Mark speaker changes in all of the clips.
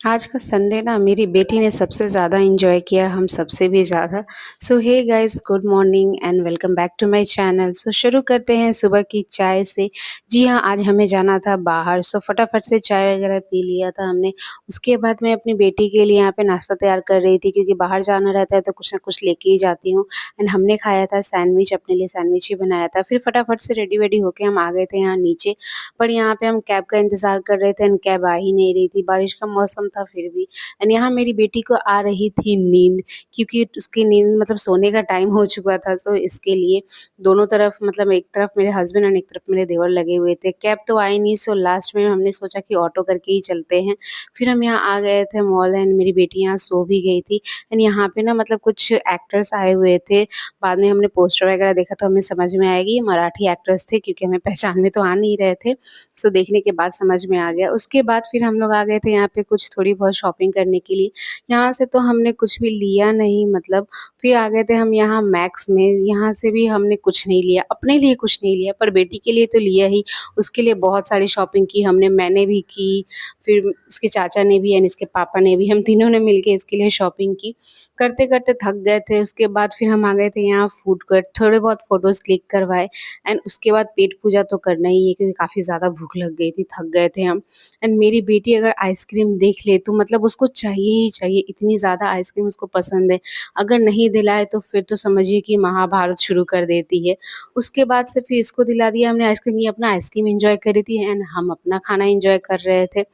Speaker 1: आज का संडे ना मेरी बेटी ने सबसे ज़्यादा एन्जॉय किया, हम सबसे भी ज़्यादा। So hey guys, good morning and welcome back to my channel. So शुरू करते हैं सुबह की चाय से। जी हाँ, आज हमें जाना था बाहर, सो फटाफट से चाय वगैरह पी लिया था हमने। उसके बाद मैं अपनी बेटी के लिए यहाँ पे नाश्ता तैयार कर रही थी, क्योंकि बाहर जाना रहता है तो कुछ ना कुछ लेके ही जाती हूँ। एंड हमने खाया था सैंडविच, अपने लिए सैंडविच ही बनाया था। फिर फटाफट से रेडी-वेडी होके हम आ गए थे यहाँ नीचे। पर यहाँ पे हम कैब का इंतज़ार कर रहे थे एंड कैब आ ही नहीं रही थी। बारिश का मौसम था फिर भी। एंड यहाँ मेरी बेटी को आ रही थी नींद, क्योंकि उसकी नींद मतलब सोने का टाइम हो चुका था। सो इसके लिए दोनों तरफ, मतलब एक तरफ मेरे हस्बैंड और एक तरफ मेरे देवर लगे हुए थे। कैब तो आई नहीं, सो लास्ट में हमने सोचा कि ऑटो करके ही चलते हैं। फिर हम यहाँ आ गए थे मॉल एंड मेरी बेटी यहाँ सो भी गई थी। एंड यहाँ पे ना मतलब कुछ एक्टर्स आए हुए थे। बाद में हमने पोस्टर वगैरह देखा तो हमें समझ में आया कि ये मराठी एक्टर्स थे, क्योंकि हमें पहचान में तो आ नहीं रहे थे। सो देखने के बाद समझ में आ गया। उसके बाद फिर हम लोग आ गए थे यहाँ पे कुछ थोड़ी बहुत शॉपिंग करने के लिए। यहाँ से तो हमने कुछ भी लिया नहीं, मतलब फिर आ गए थे हम यहाँ मैक्स में। यहाँ से भी हमने कुछ नहीं लिया, अपने लिए कुछ नहीं लिया, पर बेटी के लिए तो लिया ही। उसके लिए बहुत सारी शॉपिंग की हमने, मैंने भी की, फिर इसके चाचा ने भी एंड इसके पापा ने भी, हम तीनों ने मिलके इसके लिए शॉपिंग की। करते-करते थक गए थे। उसके बाद फिर हम आ गए थे यहाँ फूड कोर्ट, थोड़े बहुत फ़ोटोज़ क्लिक करवाए। एंड उसके बाद पेट पूजा तो करना ही है, क्योंकि काफ़ी ज़्यादा भूख लग गई थी, थक गए थे हम। एंड मेरी बेटी अगर आइसक्रीम देख ले तो मतलब उसको चाहिए ही चाहिए, इतनी ज़्यादा आइसक्रीम उसको पसंद है। अगर नहीं दिलाए तो फिर तो समझिए कि महाभारत शुरू कर देती है। उसके बाद से फिर इसको दिला दिया हमने आइसक्रीम, ये अपना आइसक्रीम एन्जॉय कर रही थी एंड हम अपना खाना एन्जॉय कर रहे थे।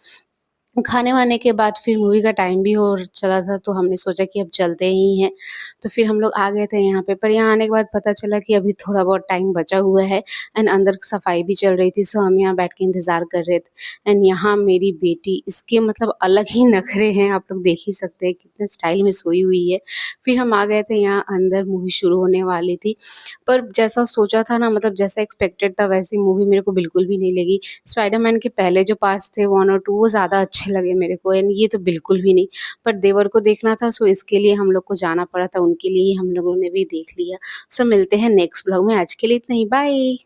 Speaker 1: खाने-वाने के बाद फिर मूवी का टाइम भी हो चला था, तो हमने सोचा कि अब चलते ही हैं। तो फिर हम लोग आ गए थे यहाँ पे, पर यहाँ आने के बाद पता चला कि अभी थोड़ा बहुत टाइम बचा हुआ है एंड अंदर सफाई भी चल रही थी, सो हम यहाँ बैठ के इंतज़ार कर रहे थे। एंड यहाँ मेरी बेटी, इसके मतलब अलग ही नखरे हैं, आप लोग देख ही सकते हैं कितने स्टाइल में सोई हुई है। फिर हम आ गए थे यहाँ अंदर, मूवी शुरू होने वाली थी। पर जैसा सोचा था ना, मतलब जैसा एक्सपेक्टेड था वैसी मूवी मेरे को बिल्कुल भी नहीं लगी। स्पाइडरमैन के पहले जो पार्ट्स थे 1 और 2, वो ज़्यादा अच्छे लगे मेरे को एंड ये तो बिल्कुल भी नहीं। पर देवर को देखना था, सो इसके लिए हम लोग को जाना पड़ा था, उनके लिए ही हम लोगों ने भी देख लिया। सो मिलते हैं नेक्स्ट ब्लॉग में, आज के लिए इतना ही, बाय।